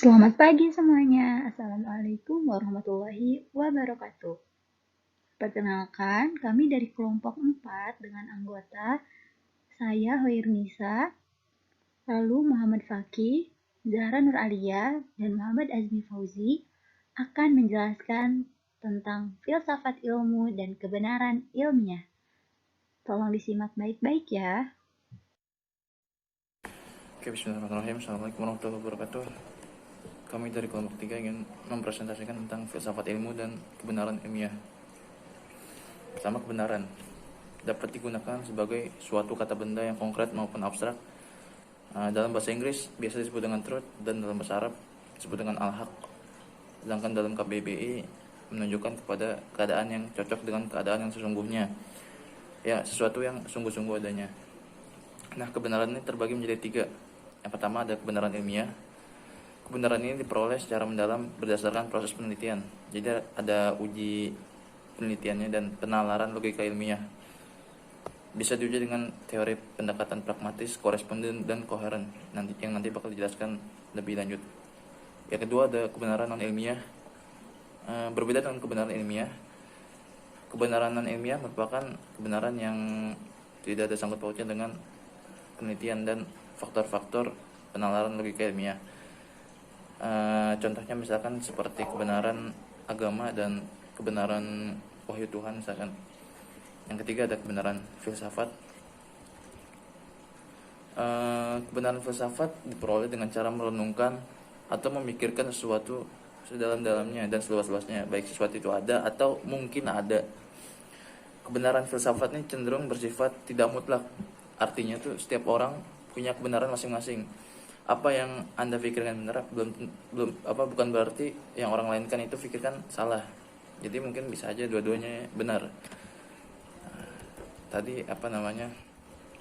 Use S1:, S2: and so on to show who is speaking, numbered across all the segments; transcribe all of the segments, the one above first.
S1: Selamat pagi semuanya. Assalamualaikum warahmatullahi wabarakatuh. Perkenalkan, kami dari kelompok 4 dengan anggota saya Hoirunisa, lalu Muhammad Fakih, Zahra Nur Alia, dan Muhammad Azmi Fauzi akan menjelaskan tentang filsafat ilmu dan kebenaran ilmiah. Tolong disimak baik-baik ya.
S2: Oke, bismillahirrahmanirrahim. Assalamualaikum warahmatullahi wabarakatuh. Kami dari kelompok 3 ingin mempresentasikan tentang filsafat ilmu dan kebenaran ilmiah. Pertama, kebenaran dapat digunakan sebagai suatu kata benda yang konkret maupun abstrak. Dalam bahasa Inggris biasa disebut dengan truth, dan dalam bahasa Arab disebut dengan al-haq. Sedangkan dalam KBBI menunjukkan kepada keadaan yang cocok dengan keadaan yang sesungguhnya. Ya, sesuatu yang sungguh-sungguh adanya. Nah, kebenaran ini terbagi menjadi 3. Yang pertama ada kebenaran ilmiah. Kebenaran ini diperoleh secara mendalam berdasarkan proses penelitian. Jadi ada uji penelitiannya dan penalaran logika ilmiah. Bisa diuji dengan teori pendekatan pragmatis, koresponden, dan koheren, yang nanti bakal dijelaskan lebih lanjut. Yang kedua ada kebenaran non ilmiah. Berbeda dengan kebenaran ilmiah, kebenaran non ilmiah merupakan kebenaran yang tidak ada sangkut pautnya dengan penelitian dan faktor-faktor penalaran logika ilmiah. Contohnya misalkan seperti kebenaran agama dan kebenaran wahyu Tuhan misalkan. Yang ketiga ada kebenaran filsafat. Kebenaran filsafat diperoleh dengan cara merenungkan atau memikirkan sesuatu sedalam-dalamnya dan seluas-luasnya, baik sesuatu itu ada atau mungkin ada. Kebenaran filsafat ini cenderung bersifat tidak mutlak. Artinya tuh setiap orang punya kebenaran masing-masing. Apa yang Anda pikirkan benar bukan berarti yang orang lain kan itu pikirkan salah. Jadi mungkin bisa aja dua-duanya benar. Tadi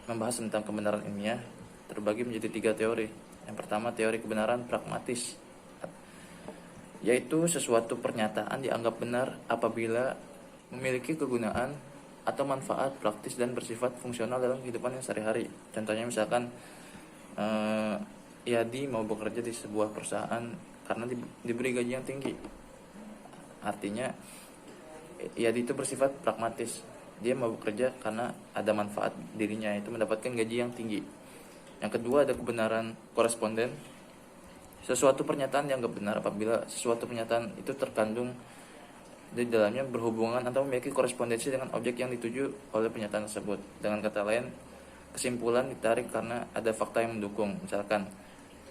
S2: membahas tentang kebenaran ilmiah terbagi menjadi 3 teori. Yang pertama teori kebenaran pragmatis, yaitu sesuatu pernyataan dianggap benar apabila memiliki kegunaan atau manfaat praktis dan bersifat fungsional dalam kehidupan yang sehari-hari. Contohnya misalkan Yadi mau bekerja di sebuah perusahaan karena diberi gaji yang tinggi. Artinya Yadi itu bersifat pragmatis. Dia mau bekerja karena ada manfaat dirinya, itu mendapatkan gaji yang tinggi. Yang kedua ada kebenaran koresponden. Sesuatu pernyataan dianggap benar apabila sesuatu pernyataan itu terkandung di dalamnya berhubungan atau memiliki korespondensi dengan objek yang dituju oleh pernyataan tersebut. Dengan kata lain, kesimpulan ditarik karena ada fakta yang mendukung. Misalkan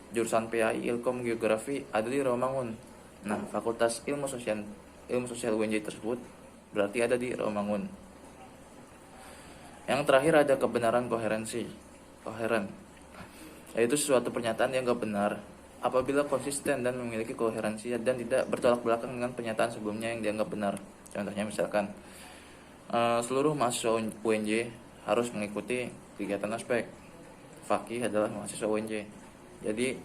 S2: jurusan PAI Ilkom Geografi ada di Rawamangun. Nah, Fakultas Ilmu Sosial UNJ tersebut berarti ada di Rawamangun. Yang terakhir ada kebenaran koheren, yaitu sesuatu pernyataan yang dianggap benar apabila konsisten dan memiliki koherensi dan tidak bertolak belakang dengan pernyataan sebelumnya yang dianggap benar. Contohnya misalkan seluruh mahasiswa UNJ harus mengikuti kegiatan aspek. Fakih adalah mahasiswa UNJ, jadi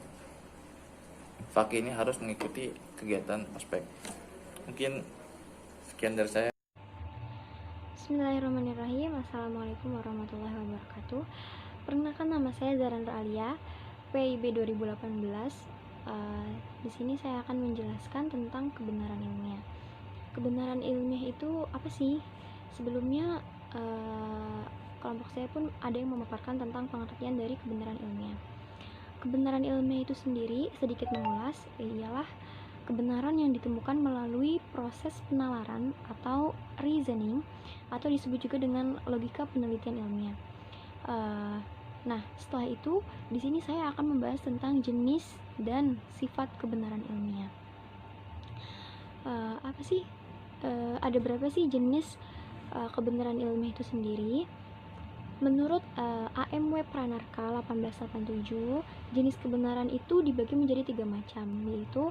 S2: Fakih ini harus mengikuti kegiatan aspek. Mungkin sekian dari saya.
S3: Bismillahirrahmanirrahim. Assalamualaikum warahmatullahi wabarakatuh. Perkenalkan, nama saya Zahra Nur Alia, PIB 2018. Di sini saya akan menjelaskan tentang kebenaran ilmiah. Kebenaran ilmiah itu apa sih? Sebelumnya kelompok saya pun ada yang memaparkan tentang pengertian dari kebenaran ilmiah. Kebenaran ilmiah itu sendiri, sedikit mengulas, ialah kebenaran yang ditemukan melalui proses penalaran atau reasoning, atau disebut juga dengan logika penelitian ilmiah. Nah, setelah itu di sini saya akan membahas tentang jenis dan sifat kebenaran ilmiah. Apa sih? Ada berapa sih jenis kebenaran ilmiah itu sendiri? Menurut A.M.W. Pranarka 1887, jenis kebenaran itu dibagi menjadi 3 macam, yaitu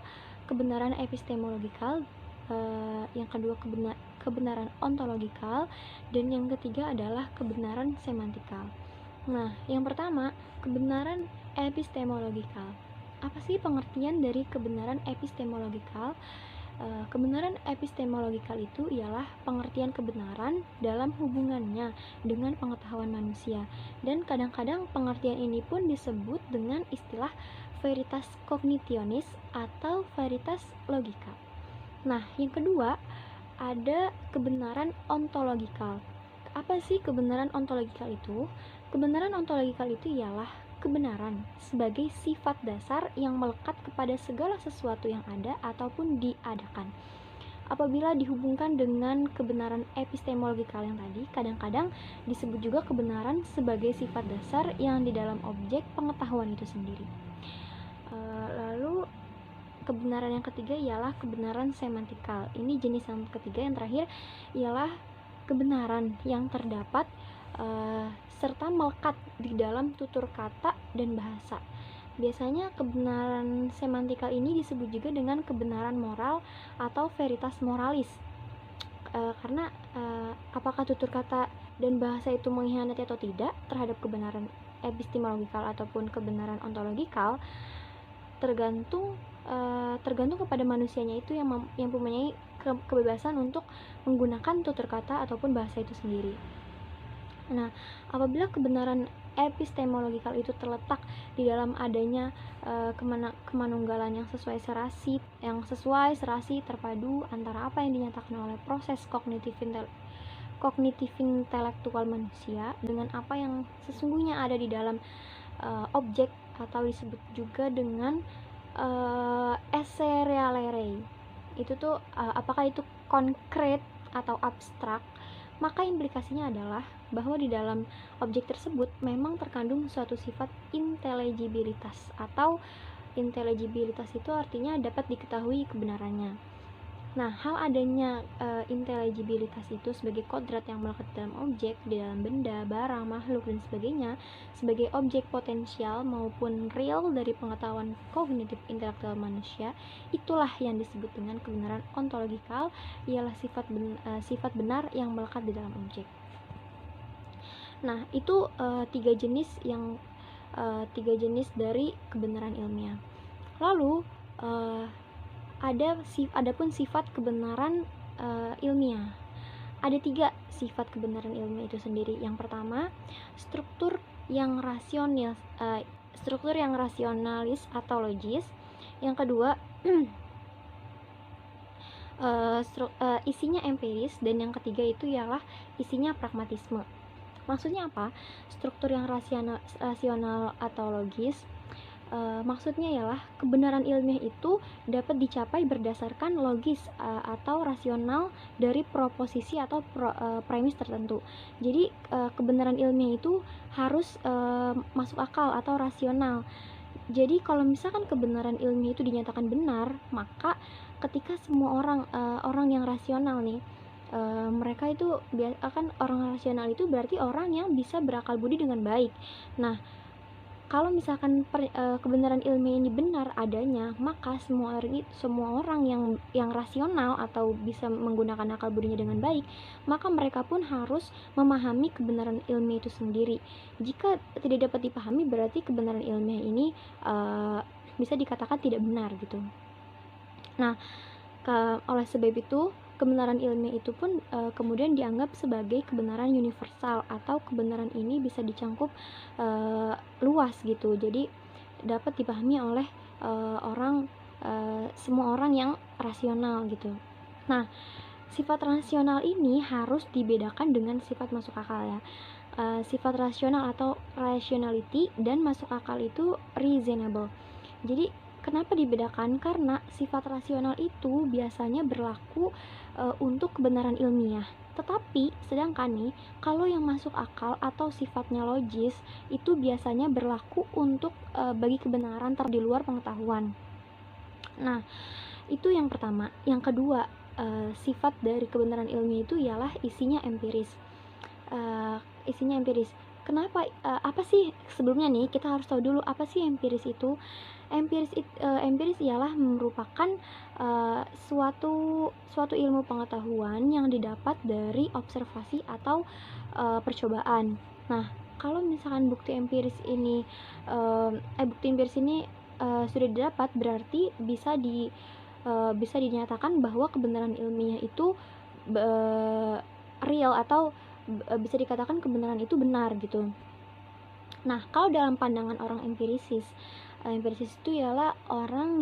S3: kebenaran epistemologikal, yang kedua kebenaran ontologikal, dan yang ketiga adalah kebenaran semantikal. Nah, yang pertama, kebenaran epistemologikal. Apa sih pengertian dari kebenaran epistemologikal? Kebenaran epistemologikal itu ialah pengertian kebenaran dalam hubungannya dengan pengetahuan manusia, dan kadang-kadang pengertian ini pun disebut dengan istilah veritas cognitionis atau veritas logika. Nah, yang kedua ada kebenaran ontologikal. Apa sih kebenaran ontologikal itu? Kebenaran ontologikal itu ialah kebenaran sebagai sifat dasar yang melekat kepada segala sesuatu yang ada ataupun diadakan. Apabila dihubungkan dengan kebenaran epistemologikal yang tadi, kadang-kadang disebut juga kebenaran sebagai sifat dasar yang di dalam objek pengetahuan itu sendiri. Lalu kebenaran yang ketiga ialah kebenaran semantikal. Ini jenis yang ketiga, yang terakhir ialah kebenaran yang terdapat serta melekat di dalam tutur kata dan bahasa. Biasanya kebenaran semantikal ini disebut juga dengan kebenaran moral atau veritas moralis. Karena apakah tutur kata dan bahasa itu mengkhianati atau tidak terhadap kebenaran epistemologikal ataupun kebenaran ontologikal tergantung kepada manusianya itu yang mempunyai kebebasan untuk menggunakan tutur kata ataupun bahasa itu sendiri. Nah, apabila kebenaran epistemologikal itu terletak di dalam adanya kemanunggalan yang sesuai serasi terpadu antara apa yang dinyatakan oleh proses kognitif intelektual manusia dengan apa yang sesungguhnya ada di dalam objek, atau disebut juga dengan esse reale. Itu tuh apakah itu konkret atau abstrak, maka implikasinya adalah bahwa di dalam objek tersebut memang terkandung suatu sifat inteligibilitas, atau inteligibilitas itu artinya dapat diketahui kebenarannya. Nah, hal adanya inteligibilitas itu sebagai kodrat yang melekat dalam objek, di dalam benda, barang, makhluk, dan sebagainya, sebagai objek potensial maupun real dari pengetahuan kognitif intelektual manusia, itulah yang disebut dengan kebenaran ontologikal, ialah sifat benar yang melekat di dalam objek. Nah, itu tiga jenis dari kebenaran ilmiah. Lalu adapun sifat kebenaran ilmiah. Ada 3 sifat kebenaran ilmiah itu sendiri. Yang pertama, struktur yang rasionalis atau logis. Yang kedua, isinya empiris, dan yang ketiga itu ialah isinya pragmatisme. Maksudnya apa? Struktur yang rasional atau logis maksudnya ialah kebenaran ilmiah itu dapat dicapai berdasarkan logis atau rasional dari proposisi atau premis tertentu. Jadi kebenaran ilmiah itu harus masuk akal atau rasional. Jadi kalau misalkan kebenaran ilmiah itu dinyatakan benar, maka ketika semua orang yang rasional nih, mereka itu akan orang rasional itu berarti orang yang bisa berakal budi dengan baik. Nah, kalau misalkan kebenaran ilmiah ini benar adanya, maka semua orang yang rasional atau bisa menggunakan akal budinya dengan baik, maka mereka pun harus memahami kebenaran ilmiah itu sendiri. Jika tidak dapat dipahami, berarti kebenaran ilmiah ini bisa dikatakan tidak benar gitu. Nah, oleh sebab itu kebenaran ilmiah itu pun kemudian dianggap sebagai kebenaran universal, atau kebenaran ini bisa dicangkup luas gitu. Jadi dapat dipahami oleh semua orang yang rasional gitu. Nah, sifat rasional ini harus dibedakan dengan sifat masuk akal ya. Sifat rasional atau rationality dan masuk akal itu reasonable. Jadi kenapa dibedakan? Karena sifat rasional itu biasanya berlaku untuk kebenaran ilmiah. Tetapi sedangkan nih, kalau yang masuk akal atau sifatnya logis itu biasanya berlaku untuk bagi kebenaran di luar pengetahuan. Nah, itu yang pertama. Yang kedua, sifat dari kebenaran ilmiah itu ialah isinya empiris. Kenapa? Apa sih sebelumnya nih kita harus tahu dulu apa sih empiris itu. Empiris ialah merupakan suatu ilmu pengetahuan yang didapat dari observasi atau percobaan. Nah, kalau misalkan bukti empiris ini sudah didapat, berarti bisa dinyatakan bahwa kebenaran ilmiah itu real, atau bisa dikatakan kebenaran itu benar gitu. Nah, kalau dalam pandangan orang empirisis, Empirisis itu ialah orang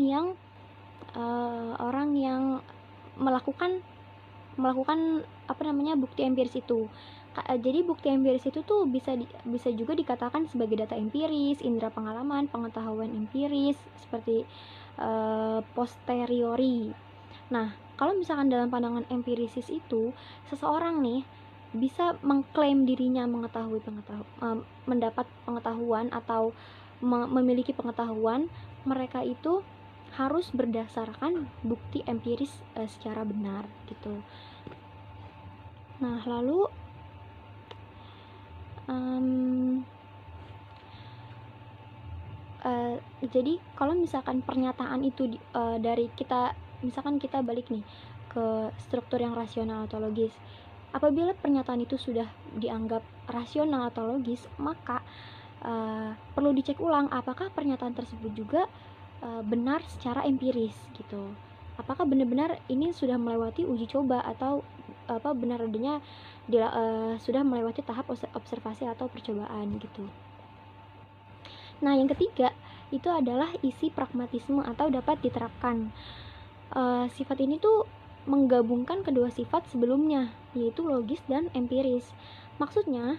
S3: yang melakukan bukti empiris itu. Jadi bukti empiris itu tuh bisa juga dikatakan sebagai data empiris, indera pengalaman, pengetahuan empiris seperti posteriori. Nah, kalau misalkan dalam pandangan empirisis itu, seseorang nih bisa mengklaim dirinya mendapat pengetahuan atau memiliki pengetahuan, mereka itu harus berdasarkan bukti empiris secara benar gitu. Nah, lalu jadi kalau misalkan pernyataan itu dari kita, misalkan kita balik nih ke struktur yang rasional atau logis. Apabila pernyataan itu sudah dianggap rasional atau logis, maka perlu dicek ulang apakah pernyataan tersebut juga benar secara empiris gitu. Apakah benar-benar ini sudah melewati uji coba atau benar adanya sudah melewati tahap observasi atau percobaan gitu. Nah, yang ketiga itu adalah isi pragmatisme atau dapat diterapkan. Sifat ini tuh menggabungkan kedua sifat sebelumnya, yaitu logis dan empiris. Maksudnya,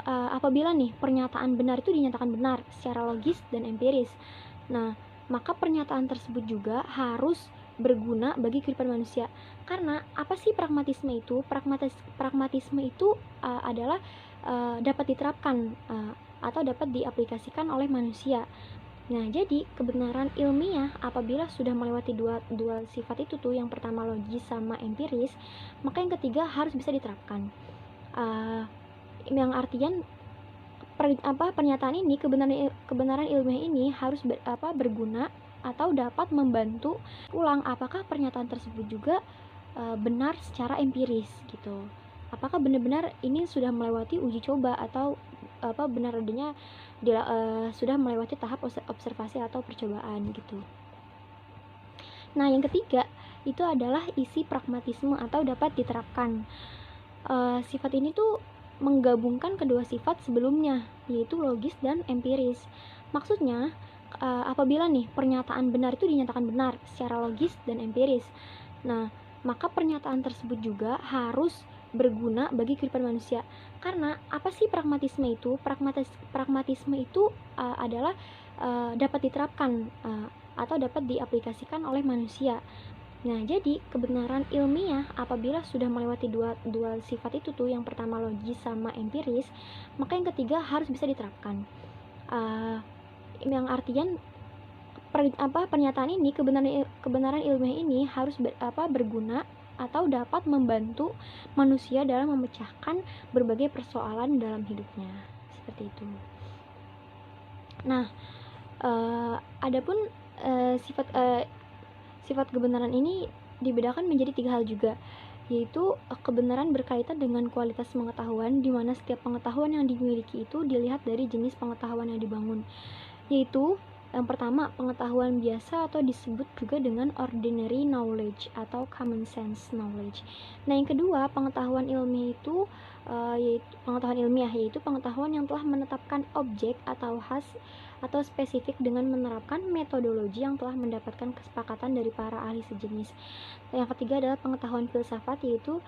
S3: apabila nih pernyataan benar itu dinyatakan benar secara logis dan empiris, nah maka pernyataan tersebut juga harus berguna bagi kehidupan manusia. Karena apa sih pragmatisme itu? Pragmatisme itu adalah dapat diterapkan atau dapat diaplikasikan oleh manusia. Nah, jadi kebenaran ilmiah apabila sudah melewati dua sifat itu tuh, yang pertama logis sama empiris, maka yang ketiga harus bisa diterapkan. Yang artian pernyataan ini, kebenaran ilmiah ini harus berguna atau dapat membantu ulang apakah pernyataan tersebut juga benar secara empiris gitu. Apakah benar-benar ini sudah melewati uji coba atau benar adanya sudah melewati tahap observasi atau percobaan gitu. Nah, yang ketiga itu adalah isi pragmatisme atau dapat diterapkan. Sifat ini tuh menggabungkan kedua sifat sebelumnya, yaitu logis dan empiris. Maksudnya, apabila nih pernyataan benar itu dinyatakan benar secara logis dan empiris, nah maka pernyataan tersebut juga harus berguna bagi kehidupan manusia. Karena apa sih pragmatisme itu? Pragmatisme itu adalah dapat diterapkan atau dapat diaplikasikan oleh manusia. Nah, jadi kebenaran ilmiah apabila sudah melewati dua sifat itu tuh, yang pertama logis sama empiris, maka yang ketiga harus bisa diterapkan. Yang artian pernyataan ini, kebenaran ilmiah ini harus berguna atau dapat membantu manusia dalam memecahkan berbagai persoalan dalam hidupnya, seperti itu. Nah, adapun sifat kebenaran ini dibedakan menjadi 3 hal juga, yaitu kebenaran berkaitan dengan kualitas pengetahuan, di mana setiap pengetahuan yang dimiliki itu dilihat dari jenis pengetahuan yang dibangun, yaitu yang pertama, pengetahuan biasa atau disebut juga dengan ordinary knowledge atau common sense knowledge. Nah, yang kedua, pengetahuan ilmiah itu yaitu pengetahuan yang telah menetapkan objek atau khas atau spesifik dengan menerapkan metodologi yang telah mendapatkan kesepakatan dari para ahli sejenis. Yang ketiga adalah pengetahuan filsafat, yaitu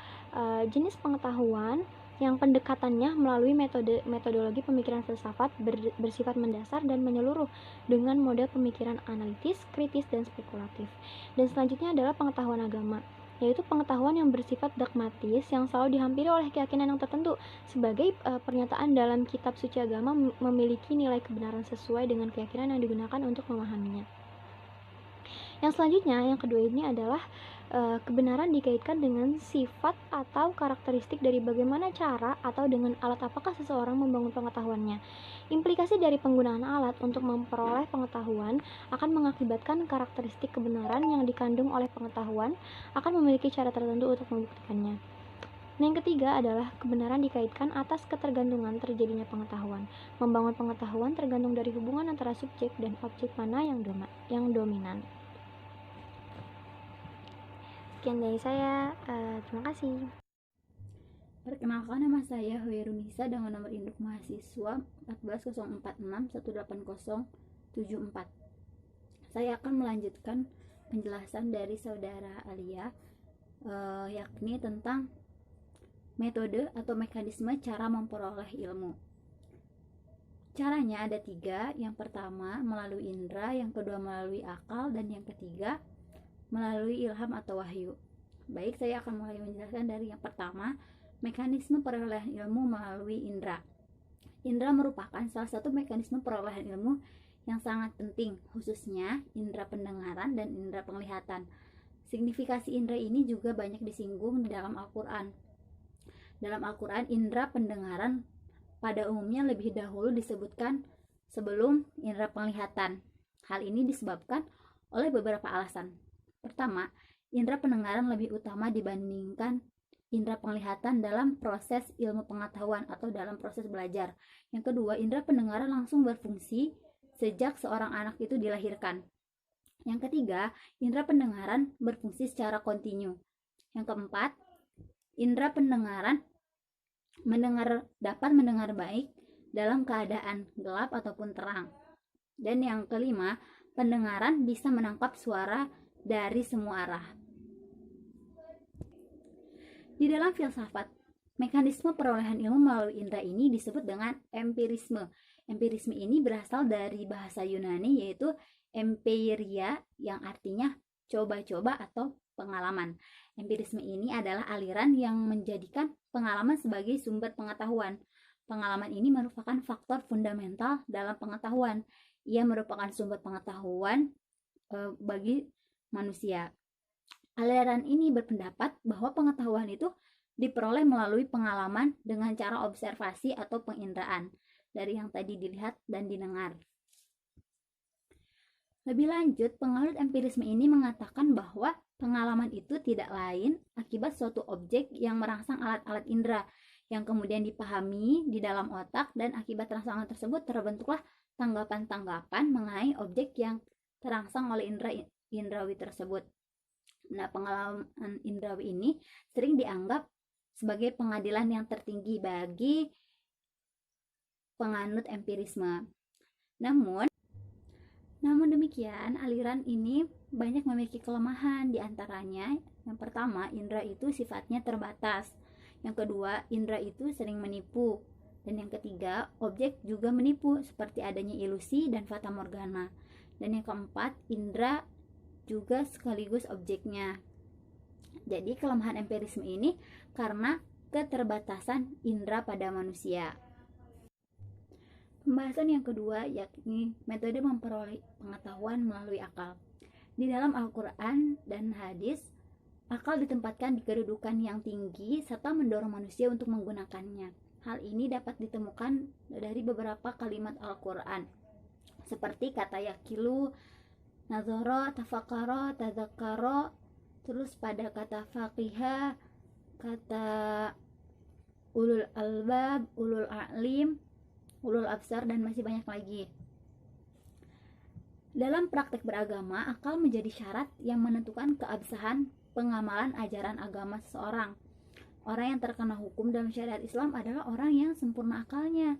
S3: jenis pengetahuan yang pendekatannya melalui metodologi pemikiran filsafat bersifat mendasar dan menyeluruh dengan model pemikiran analitis, kritis, dan spekulatif. Dan selanjutnya adalah pengetahuan agama, yaitu pengetahuan yang bersifat dogmatis yang selalu dihampiri oleh keyakinan yang tertentu, sebagai pernyataan dalam kitab suci agama memiliki nilai kebenaran sesuai dengan keyakinan yang digunakan untuk memahaminya. Yang selanjutnya, yang kedua ini adalah kebenaran dikaitkan dengan sifat atau karakteristik dari bagaimana cara atau dengan alat apakah seseorang membangun pengetahuannya. Implikasi dari penggunaan alat untuk memperoleh pengetahuan akan mengakibatkan karakteristik kebenaran yang dikandung oleh pengetahuan akan memiliki cara tertentu untuk membuktikannya. Nah, yang ketiga adalah kebenaran dikaitkan atas ketergantungan terjadinya pengetahuan. Membangun pengetahuan tergantung dari hubungan antara subjek dan objek mana yang dominan. Sekian dari saya, terima kasih.
S1: Perkenalkan, nama saya Hoirunisa dengan nomor induk mahasiswa 14046188074. Saya akan melanjutkan penjelasan dari saudara Alia, yakni tentang metode atau mekanisme cara memperoleh ilmu. Caranya ada 3. Yang pertama melalui indera, yang kedua melalui akal, dan yang ketiga melalui ilham atau wahyu. Baik, saya akan mulai menjelaskan dari yang pertama, mekanisme perolehan ilmu melalui indera. Indera merupakan salah satu mekanisme perolehan ilmu yang sangat penting, khususnya indera pendengaran dan indera penglihatan. Signifikasi indera ini juga banyak disinggung di dalam Al-Quran. Dalam Al-Quran, indera pendengaran pada umumnya lebih dahulu disebutkan sebelum indera penglihatan. Hal ini disebabkan oleh beberapa alasan. Pertama, indera pendengaran lebih utama dibandingkan indera penglihatan dalam proses ilmu pengetahuan atau dalam proses belajar. Yang kedua, indera pendengaran langsung berfungsi sejak seorang anak itu dilahirkan. Yang ketiga, indera pendengaran berfungsi secara kontinu. Yang keempat, indera pendengaran dapat mendengar baik dalam keadaan gelap ataupun terang. Dan yang kelima, pendengaran bisa menangkap suara dari semua arah. Di dalam filsafat, mekanisme perolehan ilmu melalui indera ini disebut dengan empirisme. Empirisme ini berasal dari bahasa Yunani, yaitu empiria, yang artinya coba-coba atau pengalaman. Empirisme ini adalah aliran yang menjadikan pengalaman sebagai sumber pengetahuan. Pengalaman ini merupakan faktor fundamental dalam pengetahuan. Ia merupakan sumber pengetahuan bagi manusia. Aliran ini berpendapat bahwa pengetahuan itu diperoleh melalui pengalaman dengan cara observasi atau penginderaan dari yang tadi dilihat dan didengar. Lebih lanjut, penganut empirisme ini mengatakan bahwa pengalaman itu tidak lain akibat suatu objek yang merangsang alat-alat indera yang kemudian dipahami di dalam otak, dan akibat rangsangan tersebut terbentuklah tanggapan-tanggapan mengenai objek yang terangsang oleh indrawi tersebut. Nah, pengalaman indrawi ini sering dianggap sebagai pengadilan yang tertinggi bagi penganut empirisme. Namun demikian, aliran ini banyak memiliki kelemahan. Di antaranya, yang pertama, indera itu sifatnya terbatas. Yang kedua, indera itu sering menipu. Dan yang ketiga, objek juga menipu, seperti adanya ilusi dan fata morgana. Dan yang keempat, indera juga sekaligus objeknya. Jadi kelemahan empirisme ini karena keterbatasan indera pada manusia. Pembahasan yang kedua yakni metode memperoleh pengetahuan melalui akal. Di dalam Al-Quran dan hadis, akal ditempatkan di kedudukan yang tinggi serta mendorong manusia untuk menggunakannya. Hal ini dapat ditemukan dari beberapa kalimat Al-Quran, seperti kata yakilu, nazoro, tafakaro, tazakaro, terus pada kata faqiha, kata ulul albab, ulul a'lim, ulul absar, dan masih banyak lagi. Dalam praktek beragama, akal menjadi syarat yang menentukan keabsahan pengamalan ajaran agama seseorang. Orang yang terkena hukum dalam syariat Islam adalah orang yang sempurna akalnya.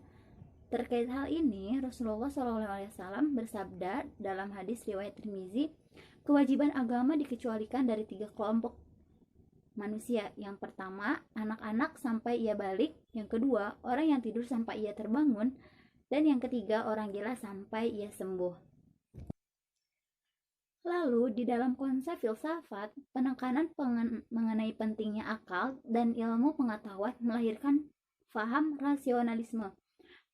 S1: Terkait hal ini, Rasulullah SAW bersabda dalam hadis riwayat Tirmizi, kewajiban agama dikecualikan dari 3 kelompok manusia. Yang pertama, anak-anak sampai ia balik. Yang kedua, orang yang tidur sampai ia terbangun. Dan yang ketiga, orang gila sampai ia sembuh. Lalu, di dalam konsep filsafat, penekanan mengenai pentingnya akal dan ilmu pengetahuan melahirkan faham rasionalisme.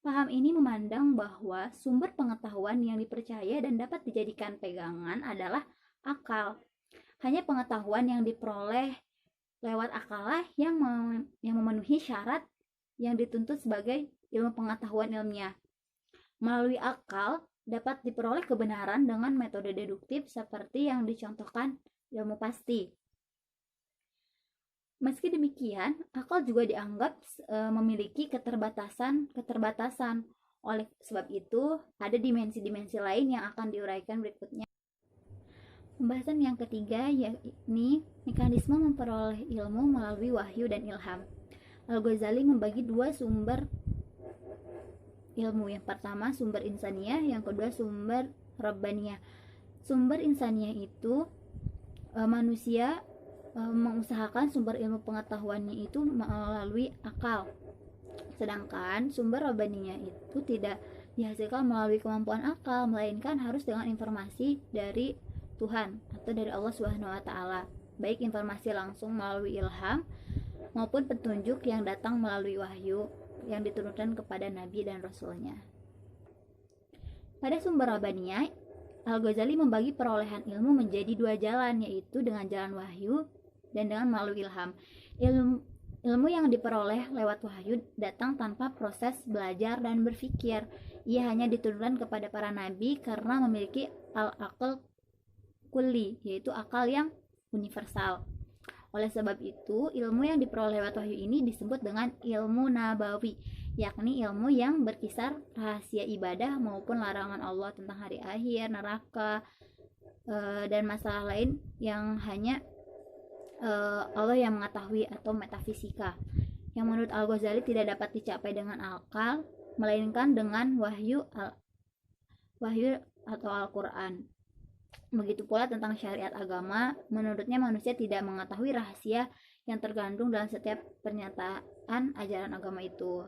S1: Paham ini memandang bahwa sumber pengetahuan yang dipercaya dan dapat dijadikan pegangan adalah akal. Hanya pengetahuan yang diperoleh lewat akal lah yang memenuhi syarat yang dituntut sebagai ilmu pengetahuan ilmiah. Melalui akal dapat diperoleh kebenaran dengan metode deduktif seperti yang dicontohkan ilmu pasti. Meski demikian, akal juga dianggap memiliki keterbatasan. Oleh sebab itu, ada dimensi-dimensi lain yang akan diuraikan berikutnya. Pembahasan yang ketiga yakni mekanisme memperoleh ilmu melalui wahyu dan ilham. Al-Ghazali membagi 2 sumber ilmu. Yang pertama sumber insaniyah, yang kedua sumber rabbaniyah. Sumber insaniyah itu manusia mengusahakan sumber ilmu pengetahuannya itu melalui akal. Sedangkan sumber robaninya itu tidak dihasilkan melalui kemampuan akal, melainkan harus dengan informasi dari Tuhan atau dari Allah Subhanahu wa taala. Baik informasi langsung melalui ilham maupun petunjuk yang datang melalui wahyu yang diturunkan kepada nabi dan rasulnya. Pada sumber Rabbaniyah, Al-Ghazali membagi perolehan ilmu menjadi dua jalan, yaitu dengan jalan wahyu dan dengan melalui ilham. Ilmu yang diperoleh lewat wahyu datang tanpa proses belajar dan berpikir. Ia hanya diturunkan kepada para nabi karena memiliki al-aql kulli, yaitu akal yang universal. Oleh sebab itu, ilmu yang diperoleh lewat wahyu ini disebut dengan ilmu nabawi, yakni ilmu yang berkisar rahasia ibadah maupun larangan Allah tentang hari akhir, neraka, dan masalah lain yang hanya Allah yang mengetahui, atau metafisika, yang menurut Al-Ghazali tidak dapat dicapai dengan akal, melainkan dengan wahyu atau Al-Quran. Begitu pula tentang syariat agama, menurutnya manusia tidak mengetahui rahasia yang terkandung dalam setiap pernyataan ajaran agama itu.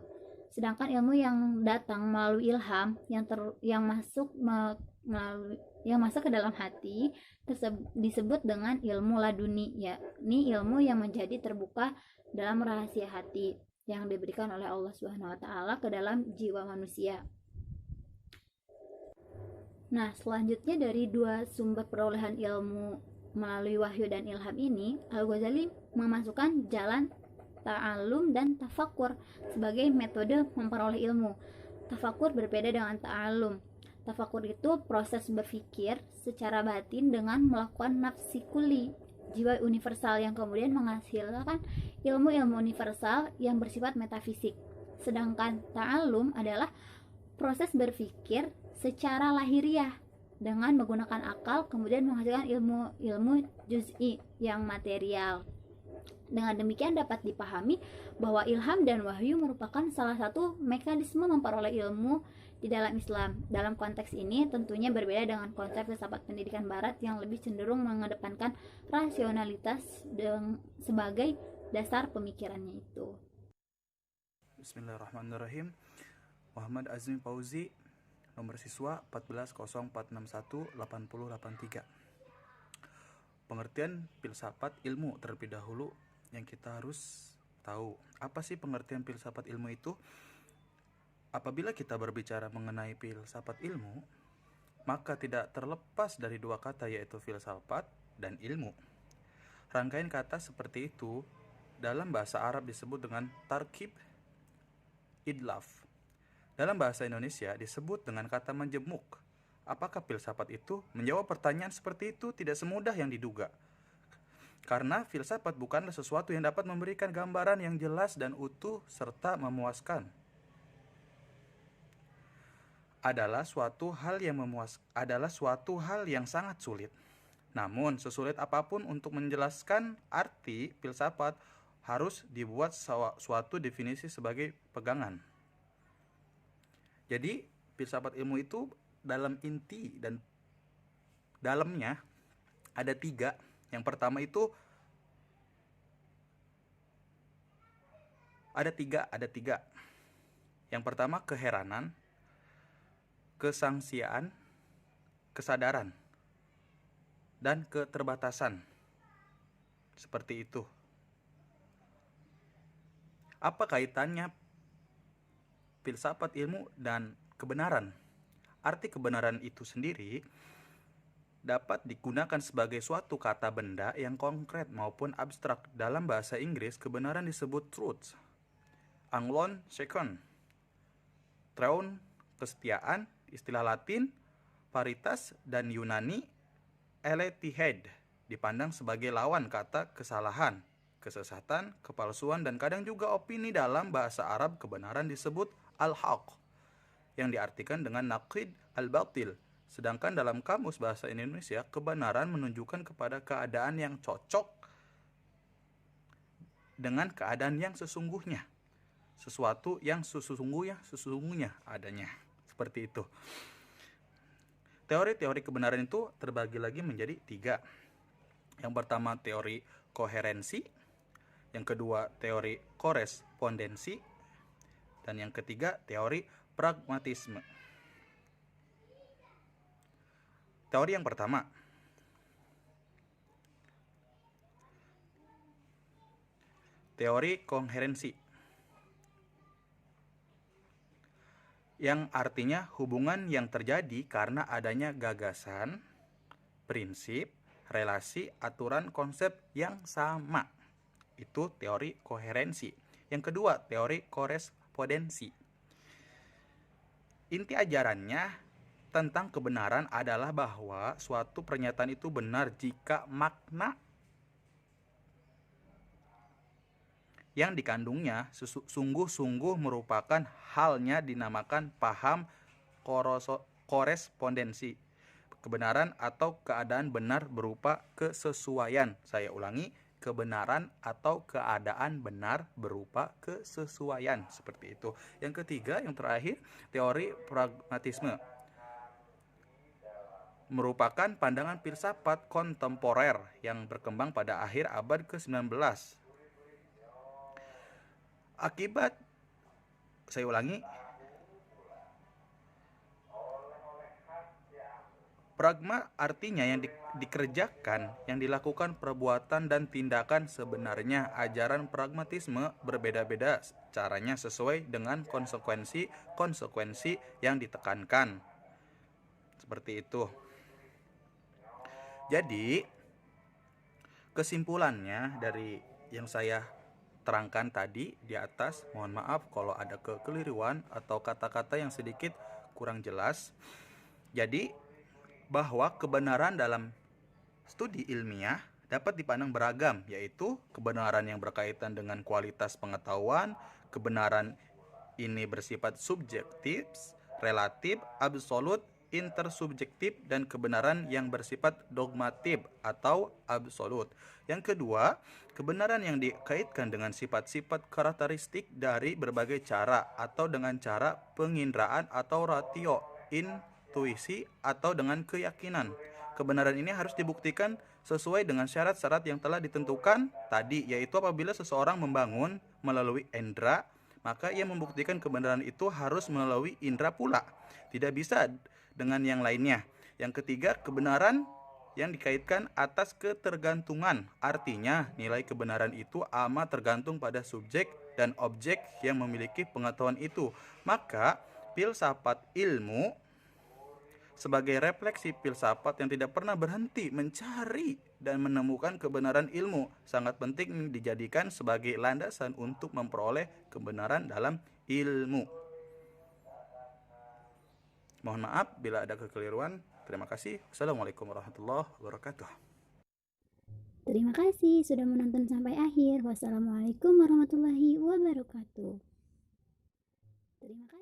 S1: Sedangkan ilmu yang datang melalui ilham yang masuk ke dalam hati disebut dengan ilmu laduni, yakni ilmu yang menjadi terbuka dalam rahasia hati yang diberikan oleh Allah Subhanahu wa taala ke dalam jiwa manusia. Nah, selanjutnya dari dua sumber perolehan ilmu melalui wahyu dan ilham ini, Al-Ghazali memasukkan jalan ta'allum dan tafakur sebagai metode memperoleh ilmu. Tafakur berbeda dengan ta'allum. Tafakur itu proses berpikir secara batin dengan melakukan nafsi kulli, jiwa universal, yang kemudian menghasilkan ilmu-ilmu universal yang bersifat metafisik. Sedangkan ta'allum adalah proses berpikir secara lahiriah dengan menggunakan akal, kemudian menghasilkan ilmu juz'i yang material. Dengan demikian dapat dipahami bahwa ilham dan wahyu merupakan salah satu mekanisme memperoleh ilmu di dalam Islam. Dalam konteks ini tentunya berbeda dengan konsep filsafat pendidikan barat yang lebih cenderung mengedepankan rasionalitas sebagai dasar pemikirannya itu.
S4: Bismillahirrahmanirrahim. Muhammad Azmi Fauzi, nomor siswa 1404618083. Pengertian filsafat ilmu terlebih dahulu yang kita harus tahu. Apa sih pengertian filsafat ilmu itu? Apabila kita berbicara mengenai filsafat ilmu, maka tidak terlepas dari dua kata, yaitu filsafat dan ilmu. Rangkaian kata seperti itu dalam bahasa Arab disebut dengan tarkib idlaf. Dalam bahasa Indonesia disebut dengan kata menjemuk. Apakah filsafat itu? Menjawab pertanyaan seperti itu tidak semudah yang diduga. Karena filsafat bukanlah sesuatu yang dapat memberikan gambaran yang jelas dan utuh serta memuaskan. Adalah suatu hal yang sangat sulit. Namun, sesulit apapun untuk menjelaskan arti filsafat harus dibuat suatu definisi sebagai pegangan. Jadi, filsafat ilmu itu dalam inti dan dalamnya ada tiga. Yang pertama itu ada tiga. Yang pertama keheranan, kesangsiaan, kesadaran, dan keterbatasan. Seperti itu. Apa kaitannya filsafat ilmu dan kebenaran? Arti kebenaran itu sendiri dapat digunakan sebagai suatu kata benda yang konkret maupun abstrak. Dalam bahasa Inggris, kebenaran disebut truth. Anglon, second. Treun, kesetiaan. Istilah Latin, veritas, dan Yunani, elethehed, dipandang sebagai lawan kata kesalahan, kesesatan, kepalsuan, dan kadang juga opini. Dalam bahasa Arab, kebenaran disebut al-haq, yang diartikan dengan naqid al-batil. Sedangkan dalam kamus bahasa Indonesia, kebenaran menunjukkan kepada keadaan yang cocok dengan keadaan yang sesungguhnya. Sesuatu yang sesungguhnya adanya. Seperti itu. Teori-teori kebenaran itu terbagi lagi menjadi 3. Yang pertama teori koherensi, yang kedua teori korespondensi, dan yang ketiga teori pragmatisme. Teori yang pertama, teori koherensi, yang artinya hubungan yang terjadi karena adanya gagasan, prinsip, relasi, aturan, konsep yang sama. Itu teori koherensi. Yang kedua, teori korespondensi. Inti ajarannya tentang kebenaran adalah bahwa suatu pernyataan itu benar jika makna yang dikandungnya sungguh-sungguh merupakan halnya dinamakan paham korespondensi, kebenaran atau keadaan benar berupa kesesuaian. Saya ulangi, kebenaran atau keadaan benar berupa kesesuaian, seperti itu. Yang ketiga, yang terakhir, teori pragmatisme merupakan pandangan filsafat kontemporer yang berkembang pada akhir abad ke-19. Saya ulangi, pragma artinya yang dikerjakan, yang dilakukan perbuatan dan tindakan sebenarnya. Ajaran pragmatisme berbeda-beda caranya sesuai dengan konsekuensi yang ditekankan. Seperti itu. Jadi, kesimpulannya dari yang saya terangkan tadi di atas, mohon maaf kalau ada kekeliruan atau kata-kata yang sedikit kurang jelas. Jadi, bahwa kebenaran dalam studi ilmiah dapat dipandang beragam, yaitu kebenaran yang berkaitan dengan kualitas pengetahuan. Kebenaran ini bersifat subjektif, relatif, absolut, intersubjektif, dan kebenaran yang bersifat dogmatif atau absolut. Yang kedua, kebenaran yang dikaitkan dengan sifat-sifat karakteristik dari berbagai cara atau dengan cara penginderaan atau ratio, intuisi, atau dengan keyakinan. Kebenaran ini harus dibuktikan sesuai dengan syarat-syarat yang telah ditentukan tadi, yaitu apabila seseorang membangun melalui indera, maka ia membuktikan kebenaran itu harus melalui indera pula. Tidak bisa dengan yang lainnya. Yang ketiga, kebenaran yang dikaitkan atas ketergantungan. Artinya, nilai kebenaran itu amat tergantung pada subjek dan objek yang memiliki pengetahuan itu. Maka, filsafat ilmu sebagai refleksi filsafat yang tidak pernah berhenti mencari dan menemukan kebenaran ilmu sangat penting dijadikan sebagai landasan untuk memperoleh kebenaran dalam ilmu. Mohon maaf bila ada kekeliruan. Terima kasih. Assalamualaikum warahmatullahi wabarakatuh.
S5: Terima kasih sudah menonton sampai akhir. Wassalamualaikum warahmatullahi wabarakatuh. Terima kasih.